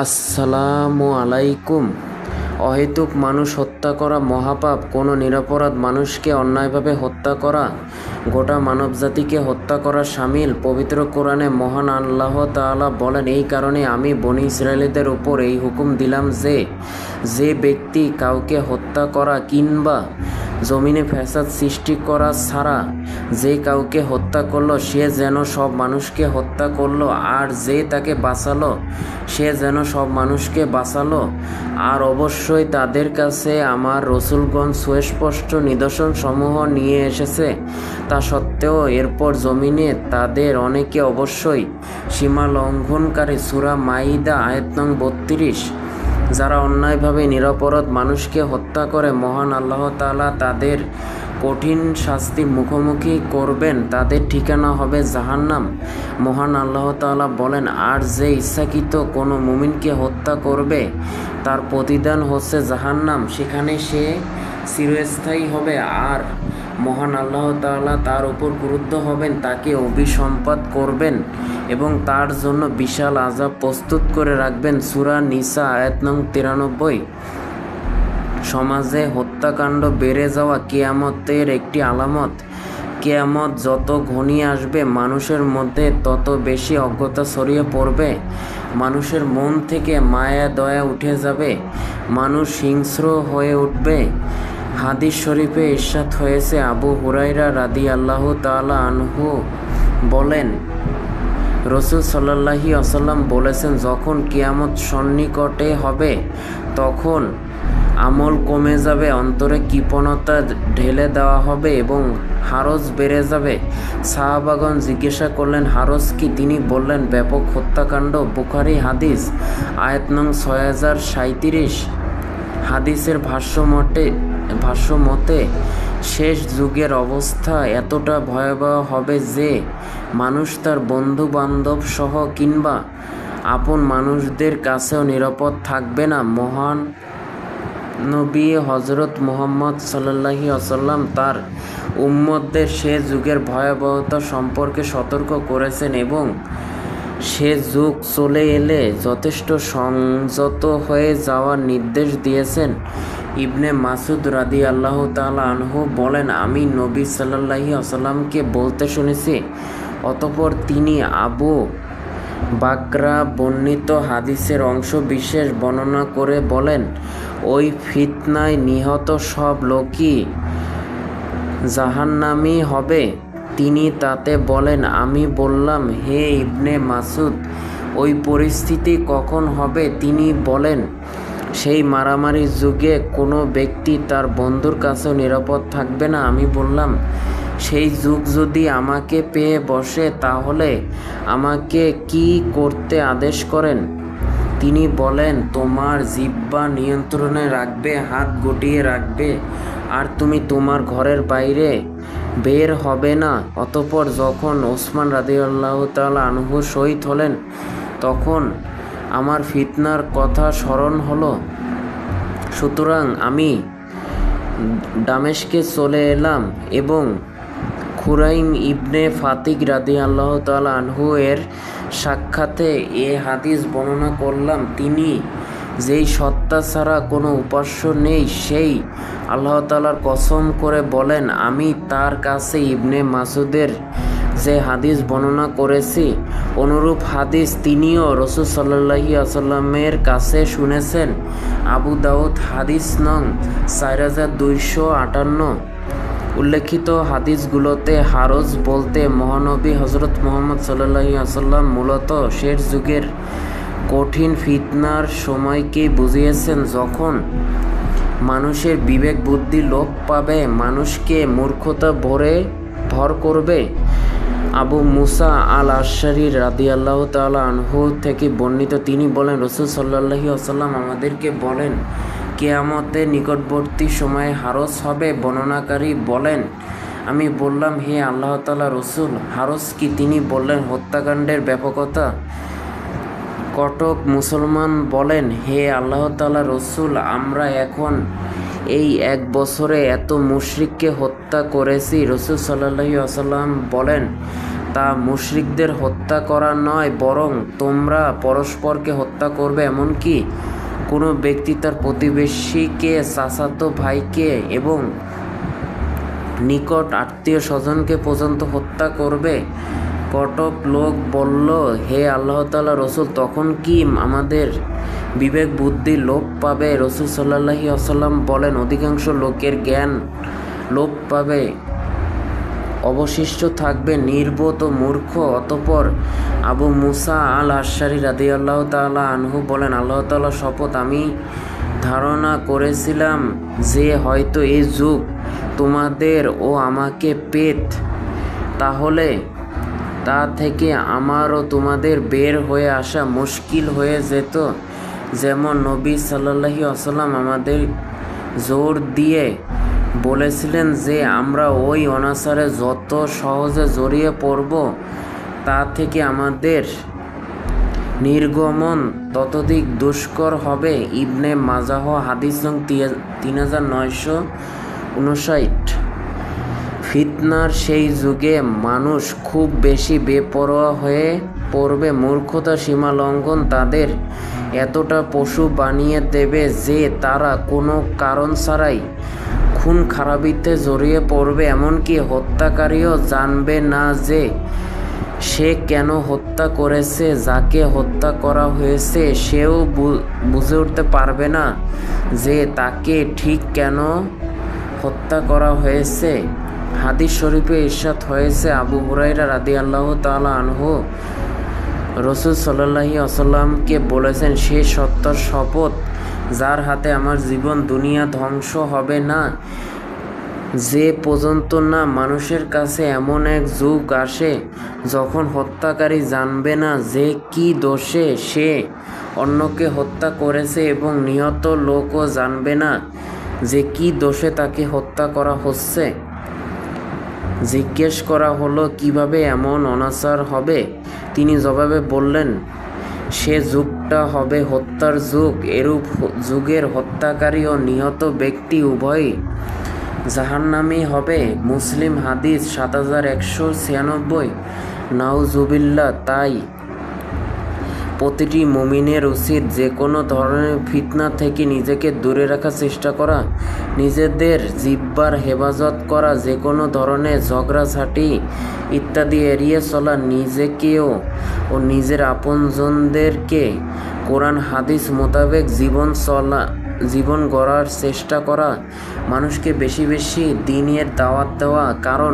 আসসালামু আলাইকুম। অহেতুক মানুষ হত্যা করা মহাপাপ। কোনো নিরপরাধ মানুষকে অন্যায়ভাবে হত্যা করা গোটা মানবজাতিকে হত্যা করা শামিল। পবিত্র কোরআনে মহান আল্লাহ তাআলা বলেন, এই কারণে আমি বনী ইসরায়েলদের উপর এই হুকুম দিলাম যে যে ব্যক্তি কাউকে হত্যা করা কিংবা জমিনে ফ্যাসাদ সৃষ্টি করা ছাড়া যে কাউকে হত্যা করলো সে যেন সব মানুষকে হত্যা করলো, আর যে তাকে বাঁচালো সে যেন সব মানুষকে বাঁচালো। আর অবশ্যই তাদের কাছে আমার রসুলগণ সুস্পষ্ট নিদর্শন সমূহ নিয়ে এসেছে। তা সত্ত্বেও এরপর জমিনে তাদের অনেকে অবশ্যই সীমা লঙ্ঘনকারী। সূরা মাইদা আয়াত নং 32। যারা অন্যায়ভাবে নিরপরাধ মানুষকে হত্যা করে মহান আল্লাহ তাআলা তাদের কঠিন শাস্তির মুখোমুখি করবেন। তাদের ঠিকানা হবে জাহান্নাম। মহান আল্লাহ তাআলা বলেন, আর যে ইচ্ছাকৃত কোনো মুমিনকে হত্যা করবে তার প্রতিদান হচ্ছে জাহান্নাম, সেখানে সে চিরস্থায়ী হবে। আর মহান আল্লাহ তাআলা তার উপর ক্রুদ্ধ হবেন, তাকে অভিসম্পাত করবেন এবং তার জন্য বিশাল আযাব প্রস্তুত করে রাখবেন। সূরা নিসা আয়াত নং 93। সমাজে হত্যাকাণ্ড বেড়ে যাওয়া কিয়ামতের একটি আলামত। কিয়ামত যত ঘনিয়ে আসবে মানুষের মধ্যে তত বেশি অজ্ঞতা ছড়িয়ে পড়বে। মানুষের মন থেকে মায়া দয়া উঠে যাবে। মানুষ হিংস্র হয়ে উঠবে। হাদিস শরীফে ইরশাদ হয়েছে, আবু হুরায়রা রাদিয়াল্লাহু তাআলা আনহু বলেন, রাসূল সাল্লাল্লাহু আলাইহি ওয়াসাল্লাম বলেছেন, যখন কিয়ামত সন্নিকটে হবে তখন আমল কমে যাবে, অন্তরে কৃপণতা ঢেলে দেওয়া হবে এবং হারজ বেড়ে যাবে। সাহাবাগণ জিজ্ঞাসা করলেন, হারজ কি? তিনি বললেন, ব্যাপক হত্যাকাণ্ড। বুখারী হাদিস আয়াত নং 6037। হাদিসের ভাষ্যমতে শেষ যুগের অবস্থা এতটা ভয়াবহ হবে যে মানুষ তার বন্ধু বান্ধব সহ কিংবা আপন মানুষদের কাছেও নিরাপদ থাকবে না। মহান নবী হযরত মুহাম্মদ সাল্লাল্লাহু আলাইহি ওয়াসাল্লাম তার উম্মতদের সে যুগের ভয়াবহতা সম্পর্কে সতর্ক করেছেন এবং সে যুগ চলে এলে যথেষ্ট সংযত হয়ে যাওয়ার নির্দেশ দিয়েছেন। ইবনে মাসুদ রাদিয়াল্লাহু তাআলা আনহু বলেন, আমি নবী সাল্লাল্লাহু আলাইহি ওয়াসাল্লামকে বলতে শুনেছি। অতঃপর তিনি আবু বাকরা বর্ণিত হাদিসের অংশ বিশেষ বর্ণনা করে বলেন, ওই ফিতনায় নিহত সব লোকই জাহান্নামী হবে। তিনি তাতে বলেন, আমি বললাম, হে ইবনে মাসুদ, ওই পরিস্থিতি কখন হবে? তিনি বলেন, সেই মারামারির যুগে কোনো ব্যক্তি তার বন্ধুর কাছেও নিরাপদ থাকবে না। আমি বললাম, সেই যুগ যদি আমাকে পেয়ে বসে তাহলে আমাকে কি করতে আদেশ করেন? তিনি বলেন, তোমার জিহ্বা নিয়ন্ত্রণে রাখবে, হাত গুটিয়ে রাখবে, আর তুমি তোমার ঘরের বাইরে বের হবে না। অতঃপর যখন ওসমান রাদিয়াল্লাহু তাআলা আনহু শহীদ হলেন তখন আমার ফিতনার কথা স্মরণ হলো। সুতরাং আমি দামেস্কে চলে এলাম এবং খুরাইম ইবনে ফাতিক রাদিয়াল্লাহু তাআলা আনহু এর সাক্ষাতে এ হাদিস বর্ণনা করলাম। তিনি যেই সত্তা ছাড়া কোনো উপাস্য নেই সেই আল্লাহ তাআলার কসম করে বলেন, আমি তার কাছে ইবনে মাসুদের যে হাদিস বর্ণনা করেছি অনুরূপ হাদিস তিনিও রাসূল সাল্লাল্লাহু আলাইহি ওয়াসাল্লামের কাছে শুনেছেন। আবু দাউদ হাদিস নং 4258। উল্লেখিত হাদিসগুলোতে হারজ বলতে মহানবী হযরত মুহাম্মদ সাল্লাল্লাহু আলাইহি ওয়াসাল্লাম মূলত শেষ যুগের কঠিন ফিতনার সময়কে বুঝিয়েছেন, যখন মানুষের বিবেক বুদ্ধি লোপ পাবে, মানুষকে মূর্খতা ভর করবে। আবু মুসা আল আশআরী রাদিয়াল্লাহু তাআলা আনহু থেকে বর্ণিত, তিনি বলেন, রাসূল সাল্লাল্লাহু আলাইহি ওয়াসাল্লাম আমাদেরকে বলেন, কিয়ামতের নিকটবর্তী সময়ে হারজ হবে। বর্ণনাকারী বলেন, আমি বললাম, হে আল্লাহ তাআলা রসুল, হারজ কি? তিনি বললেন, হত্যাকাণ্ডের ব্যাপকতা। কটক মুসলমান বলেন, হে আল্লাহ তাআলা রসুল, আমরা এখন এই 1 বছরে এত মুশরিককে হত্যা করেছি। রাসূল সাল্লাল্লাহু আলাইহি ওয়াসাল্লাম বলেন, তা মুশরিকদের হত্যা করা নয়, বরং তোমরা পরস্পরকে হত্যা করবে। এমনকি কোনো ব্যক্তি তার প্রতিবেশীকে, চাচাতো ভাইকে এবং নিকট আত্মীয় স্বজনকে পর্যন্ত হত্যা করবে। কটক লোক বলল, হে আল্লাহ তাআলা রসুল, তখন কি আমাদের বিবেক বুদ্ধি লোপ পাবে? রসুল সাল্লাল্লাহু আলাইহি ওয়াসাল্লাম বলেন, অধিকাংশ লোকের জ্ঞান লোপ পাবে, অবশিষ্ট থাকবে নির্বোধ ও মূর্খ। অতঃপর আবু মুসা আল আশআরী রাদিয়াল্লাহু তাআলা আনহু বলেন, আল্লাহ তাআলা শপথ, আমি ধারণা করেছিলাম যে হয়তো এই যুগ তোমাদের ও আমাকে পেত, তাহলে তা থেকে আমার ও তোমাদের বের হয়ে আসা মুশকিল হয়ে যেত। যেমন নবী সাল্লাল্লাহু আলাইহি ওয়াসাল্লাম আমাদের জোর দিয়ে বলেছিলেন যে আমরা ওই অনাচারে যত সহজে জড়িয়ে পড়ব, তা থেকে আমাদের নির্গমন ততোধিক দুষ্কর হবে। ইবনে মাজাহ হাদিস নং 3959। ফিতনার সেই যুগে মানুষ খুব বেশি বেপরোয়া হয়ে পড়বে। মূর্খতা সীমা লঙ্ঘন তাদের এতটা পশু বানিয়ে দেবে যে তারা কোনো কারণ ছাড়াই খুন খারাপিতে জড়িয়ে পড়বে। এমনকি হত্যাকারীও জানবে না যে সে কেন হত্যা করেছে। যাকে হত্যা করা হয়েছে সেও বুঝে উঠতে পারবে না যে তাকে ঠিক কেন হত্যা করা হয়েছে। হাদিস শরীফে ইরশাদ হয়েছে, আবু হুরায়রা রাদিয়াল্লাহু তাআলা আনহু রাসূল সাল্লাল্লাহু আলাইহি ওয়াসাল্লামকে বলেছেন, সে সত্তার শপথ যার হাতে আমার জীবন দুনিয়া ধ্বংস হবে না, যে পর্যন্ত না মানুষের কাছে এমন এক যুগ আসে যখন হত্যাকারী জানবে না যে কি দোষে সে অন্যকে হত্যা করেছে এবং নিহত লোকও জানবে না যে কি দোষে তাকে হত্যা করা হচ্ছে। জিজ্ঞেস করা হলো, কিভাবে এমন অনাচার হবে? তিনি জবাবে বললেন, সে যুগটা হবে হত্যার যুগ। এরূপ যুগের হত্যাকারী ও নিহত ব্যক্তি উভয়ই জাহান্নামী হবে। মুসলিম হাদিস 7196। নাউজুবিল্লাহ। তাই প্রতিটি মুমিনের উচিত যে কোনো ধরনের ফিতনা থেকে নিজেকে দূরে রাখার চেষ্টা করা, নিজেদের জিহ্বার হেফাজত করা, যে কোনো ধরনের ঝগড়াঝাঁটি ইত্যাদি এড়িয়ে চলা, নিজেকেও ও নিজের আপনজনদেরকে কোরআন হাদিস মোতাবেক জীবন গড়ার চেষ্টা করা, মানুষকে বেশি বেশি দ্বীনের দাওয়াত দেওয়া। কারণ